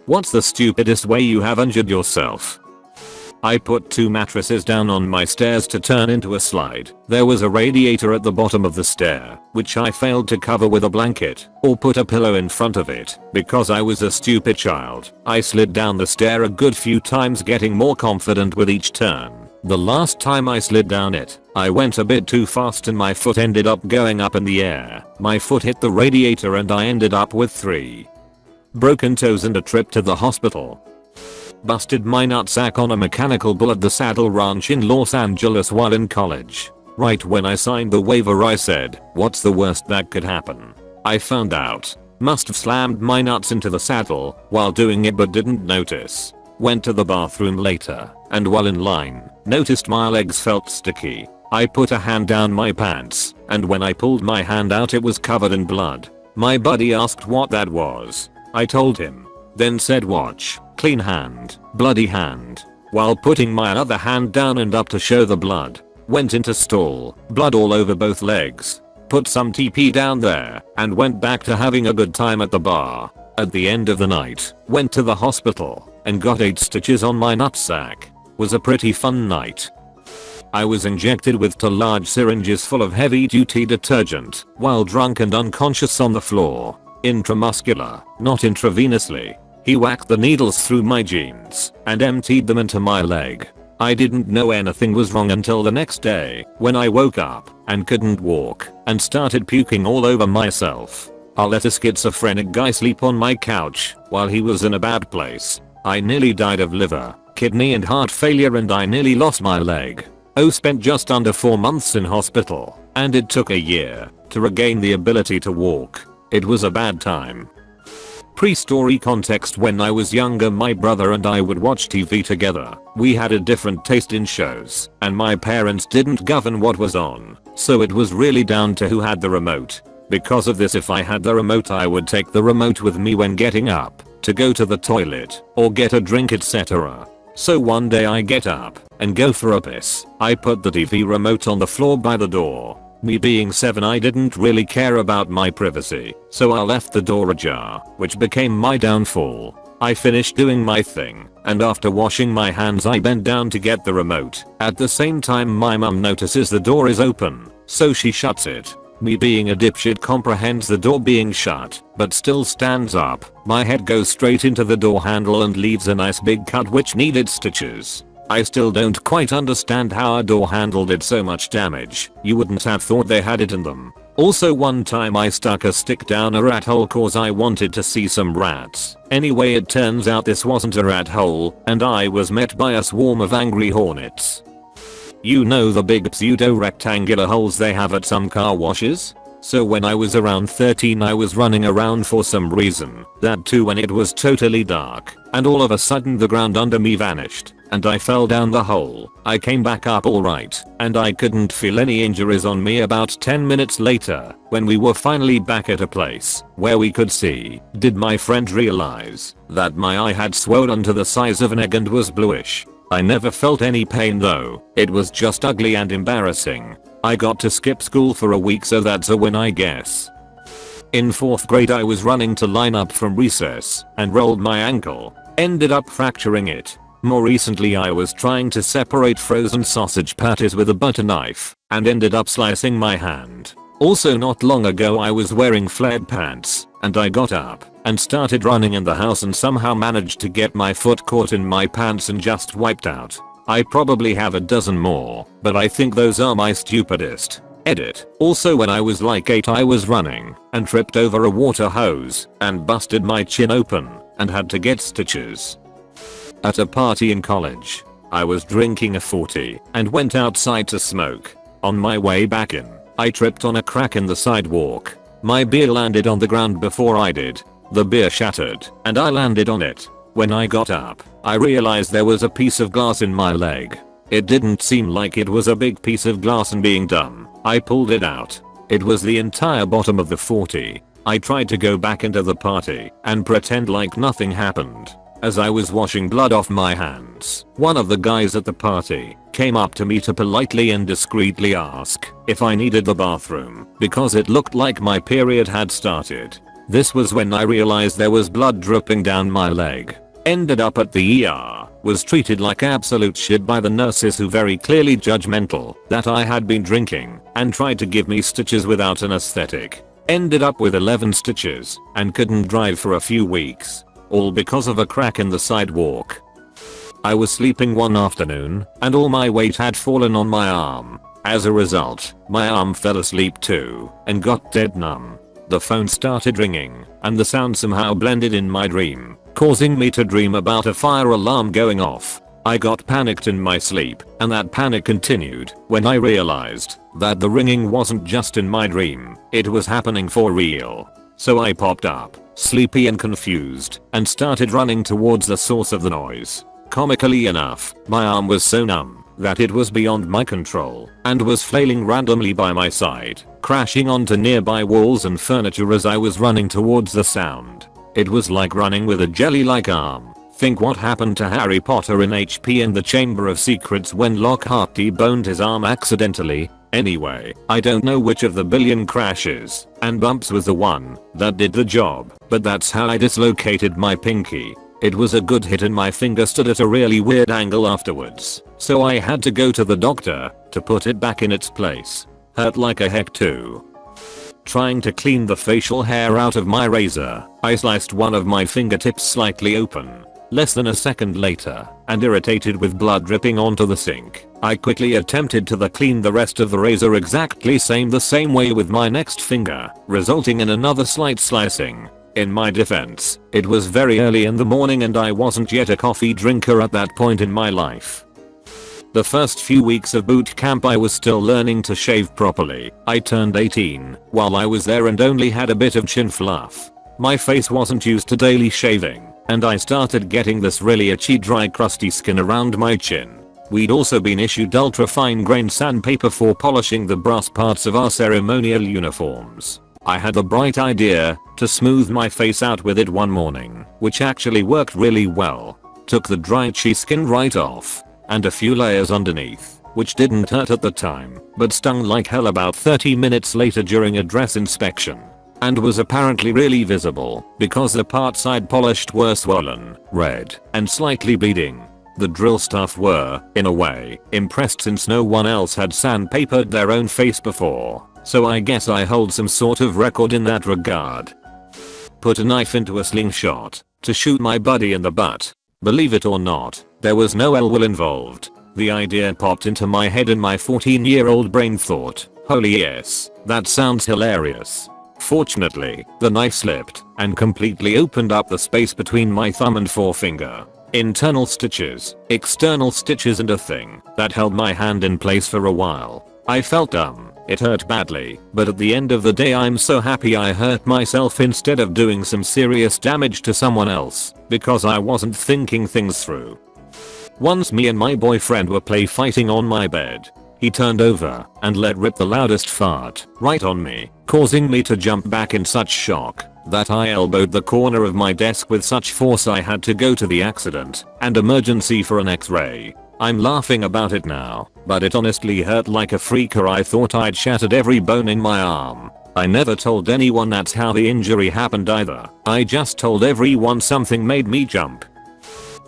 What's the stupidest way you have injured yourself? I put 2 mattresses down on my stairs to turn into a slide. There was a radiator at the bottom of the stair, which I failed to cover with a blanket or put a pillow in front of it. Because I was a stupid child, I slid down the stair a good few times, getting more confident with each turn. The last time I slid down it, I went a bit too fast and my foot ended up going up in the air. My foot hit the radiator and I ended up with 3 broken toes and a trip to the hospital. Busted my nutsack on a mechanical bull at the Saddle Ranch in Los Angeles while in college. Right when I signed the waiver I said, what's the worst that could happen? I found out. Must have slammed my nuts into the saddle while doing it but didn't notice. Went to the bathroom later and while in line, noticed my legs felt sticky. I put a hand down my pants and when I pulled my hand out it was covered in blood. My buddy asked what that was. I told him. Then said watch. Clean hand, bloody hand. While putting my other hand down and up to show the blood. Went into stall, blood all over both legs. Put some TP down there and went back to having a good time at the bar. At the end of the night, went to the hospital and got 8 stitches on my nutsack. Was a pretty fun night. I was injected with 2 large syringes full of heavy duty detergent while drunk and unconscious on the floor. Intramuscular, not intravenously. He whacked the needles through my jeans and emptied them into my leg. I didn't know anything was wrong until the next day when I woke up and couldn't walk and started puking all over myself. I let a schizophrenic guy sleep on my couch while he was in a bad place. I nearly died of liver, kidney and heart failure and I nearly lost my leg. Spent just under 4 months in hospital and it took a year to regain the ability to walk. It was a bad time. Pre-story context: when I was younger my brother and I would watch TV together. We had a different taste in shows and my parents didn't govern what was on, so it was really down to who had the remote. Because of this, if I had the remote I would take the remote with me when getting up to go to the toilet or get a drink, etc. So one day I get up and go for a piss. I put the TV remote on the floor by the door. Me being 7 I didn't really care about my privacy, so I left the door ajar, which became my downfall. I finished doing my thing, and after washing my hands I bent down to get the remote. At the same time my mum notices the door is open, so she shuts it. Me being a dipshit comprehends the door being shut, but still stands up. My head goes straight into the door handle and leaves a nice big cut which needed stitches. I still don't quite understand how a door handle did so much damage. You wouldn't have thought they had it in them. Also, one time I stuck a stick down a rat hole cause I wanted to see some rats. Anyway, it turns out this wasn't a rat hole and I was met by a swarm of angry hornets. You know the big pseudo rectangular holes they have at some car washes? So when I was around 13 I was running around for some reason, that too when it was totally dark, and all of a sudden the ground under me vanished and I fell down the hole. I came back up alright and I couldn't feel any injuries on me. About 10 minutes later, when we were finally back at a place where we could see, did my friend realize that my eye had swollen to the size of an egg and was bluish. I never felt any pain though, it was just ugly and embarrassing. I got to skip school for a week, so that's a win I guess. In 4th grade I was running to line up from recess and rolled my ankle. Ended up fracturing it. More recently I was trying to separate frozen sausage patties with a butter knife and ended up slicing my hand. Also not long ago I was wearing flared pants and I got up and started running in the house and somehow managed to get my foot caught in my pants and just wiped out. I probably have a dozen more, but I think those are my stupidest. Edit. Also, when I was like 8 I was running and tripped over a water hose and busted my chin open and had to get stitches. At a party in college, I was drinking a 40 and went outside to smoke. On my way back in, I tripped on a crack in the sidewalk. My beer landed on the ground before I did. The beer shattered and I landed on it. When I got up, I realized there was a piece of glass in my leg. It didn't seem like it was a big piece of glass, and being dumb, I pulled it out. It was the entire bottom of the 40. I tried to go back into the party and pretend like nothing happened. As I was washing blood off my hands, one of the guys at the party came up to me to politely and discreetly ask if I needed the bathroom because it looked like my period had started. This was when I realized there was blood dripping down my leg. Ended up at the ER, was treated like absolute shit by the nurses who very clearly judgmental that I had been drinking and tried to give me stitches without an anesthetic. Ended up with 11 stitches and couldn't drive for a few weeks. All because of a crack in the sidewalk. I was sleeping one afternoon and all my weight had fallen on my arm. As a result, my arm fell asleep too and got dead numb. The phone started ringing and the sound somehow blended in my dream, causing me to dream about a fire alarm going off. I got panicked in my sleep and that panic continued when I realized that the ringing wasn't just in my dream, it was happening for real. So I popped up, sleepy and confused, and started running towards the source of the noise. Comically enough, my arm was so numb that it was beyond my control and was flailing randomly by my side, crashing onto nearby walls and furniture as I was running towards the sound. It was like running with a jelly-like arm. Think what happened to Harry Potter in HP and the Chamber of Secrets when Lockhart T-boned his arm accidentally. Anyway, I don't know which of the billion crashes and bumps was the one that did the job, but that's how I dislocated my pinky. It was a good hit and my finger stood at a really weird angle afterwards, so I had to go to the doctor to put it back in its place. Hurt like a heck too. Trying to clean the facial hair out of my razor, I sliced one of my fingertips slightly open. Less than a second later, and irritated with blood dripping onto the sink, I quickly attempted to clean the rest of the razor exactly the same way with my next finger, resulting in another slight slicing. In my defense, it was very early in the morning and I wasn't yet a coffee drinker at that point in my life. The first few weeks of boot camp I was still learning to shave properly. I turned 18 while I was there and only had a bit of chin fluff. My face wasn't used to daily shaving, and I started getting this really itchy dry crusty skin around my chin. We'd also been issued ultra fine grained sandpaper for polishing the brass parts of our ceremonial uniforms. I had the bright idea to smooth my face out with it one morning, which actually worked really well. Took the dry itchy skin right off and a few layers underneath, which didn't hurt at the time but stung like hell about 30 minutes later during a dress inspection, and was apparently really visible because the parts I'd polished were swollen, red, and slightly bleeding. The drill staff were, in a way, impressed since no one else had sandpapered their own face before, so I guess I hold some sort of record in that regard. Put a knife into a slingshot to shoot my buddy in the butt. Believe it or not, there was no L-will involved. The idea popped into my head and my 14-year-old brain thought, holy yes, that sounds hilarious. Fortunately, the knife slipped and completely opened up the space between my thumb and forefinger. Internal stitches, external stitches and a thing that held my hand in place for a while. I felt dumb. It hurt badly, but at the end of the day I'm so happy I hurt myself instead of doing some serious damage to someone else, because I wasn't thinking things through. Once me and my boyfriend were play fighting on my bed. He turned over and let rip the loudest fart right on me, causing me to jump back in such shock that I elbowed the corner of my desk with such force I had to go to the accident and emergency for an x-ray. I'm laughing about it now, but it honestly hurt like a freaker. I thought I'd shattered every bone in my arm. I never told anyone that's how the injury happened either. I just told everyone something made me jump.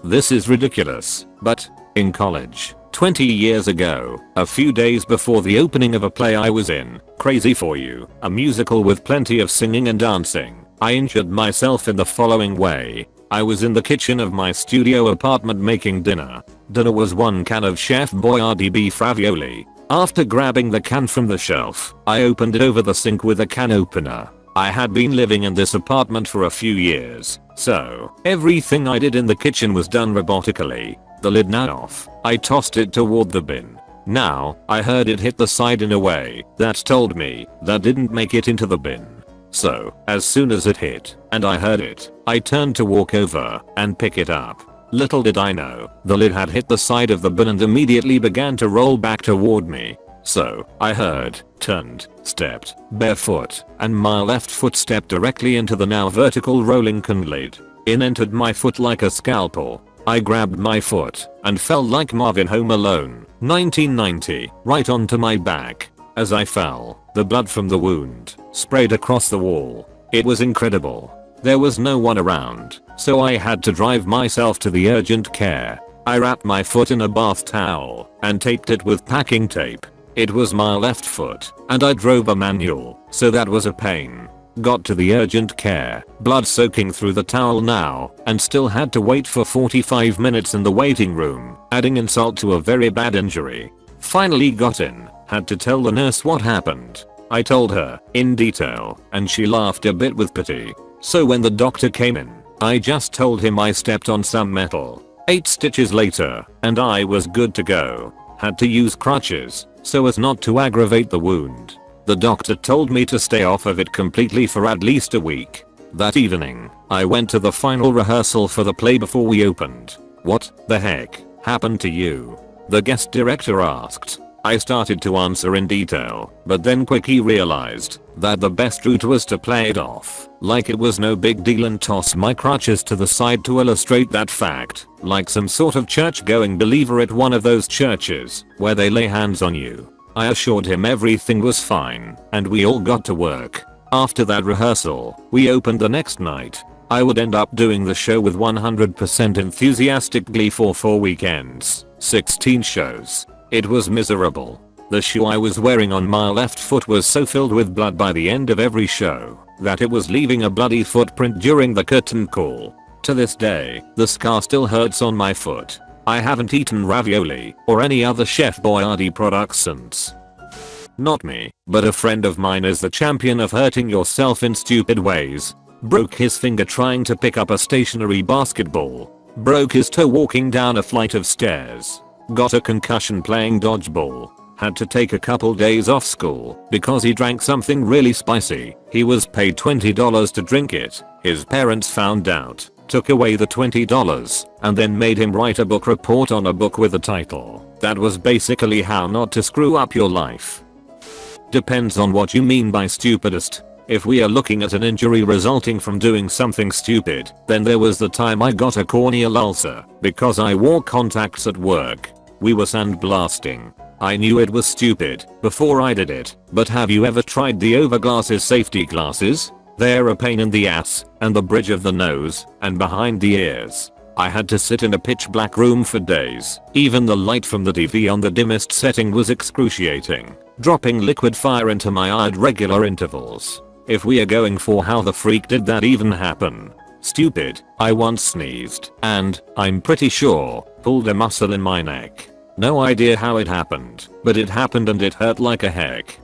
This is ridiculous, but in college, 20 years ago, a few days before the opening of a play I was in, Crazy for You, a musical with plenty of singing and dancing, I injured myself in the following way. I was in the kitchen of my studio apartment making dinner. Dinner was 1 can of Chef Boyardee beef ravioli. After grabbing the can from the shelf, I opened it over the sink with a can opener. I had been living in this apartment for a few years, so everything I did in the kitchen was done robotically. The lid now off, I tossed it toward the bin. Now, I heard it hit the side in a way that told me that didn't make it into the bin. So, as soon as it hit, and I heard it, I turned to walk over and pick it up. Little did I know, the lid had hit the side of the bin and immediately began to roll back toward me. So, I heard, turned, stepped, barefoot, and my left foot stepped directly into the now vertical rolling can lid. In entered my foot like a scalpel. I grabbed my foot and fell like Marvin Home Alone, 1990, right onto my back. As I fell, the blood from the wound sprayed across the wall. It was incredible. There was no one around, so I had to drive myself to the urgent care. I wrapped my foot in a bath towel and taped it with packing tape. It was my left foot, and I drove a manual, so that was a pain. Got to the urgent care, blood soaking through the towel now, and still had to wait for 45 minutes in the waiting room, adding insult to a very bad injury. Finally got in, had to tell the nurse what happened. I told her, in detail, and she laughed a bit with pity. So when the doctor came in, I just told him I stepped on some metal. 8 stitches later, and I was good to go. Had to use crutches, so as not to aggravate the wound. The doctor told me to stay off of it completely for at least a week. That evening, I went to the final rehearsal for the play before we opened. "What the heck happened to you?" the guest director asked. I started to answer in detail, but then quickly realized that the best route was to play it off like it was no big deal and toss my crutches to the side to illustrate that fact, like some sort of church-going believer at one of those churches where they lay hands on you. I assured him everything was fine, and we all got to work. After that rehearsal, we opened the next night. I would end up doing the show with 100% enthusiastic glee for 4 weekends, 16 shows. It was miserable. The shoe I was wearing on my left foot was so filled with blood by the end of every show that it was leaving a bloody footprint during the curtain call. To this day, the scar still hurts on my foot. I haven't eaten ravioli or any other Chef Boyardee products since. Not me, but a friend of mine is the champion of hurting yourself in stupid ways. Broke his finger trying to pick up a stationary basketball. Broke his toe walking down a flight of stairs. Got a concussion playing dodgeball. Had to take a couple days off school because he drank something really spicy. He was paid $20 to drink it. His parents found out, took away the $20, and then made him write a book report on a book with a title. That was basically how not to screw up your life. Depends on what you mean by stupidest. If we are looking at an injury resulting from doing something stupid, then there was the time I got a corneal ulcer because I wore contacts at work. We were sandblasting. I knew it was stupid before I did it, but have you ever tried the overglasses safety glasses? They're a pain in the ass, and the bridge of the nose, and behind the ears. I had to sit in a pitch black room for days. Even the light from the TV on the dimmest setting was excruciating, dropping liquid fire into my eye at regular intervals. If we are going for how the freak did that even happen, stupid, I once sneezed, and, I'm pretty sure, pulled a muscle in my neck. No idea how it happened, but it happened and it hurt like a heck.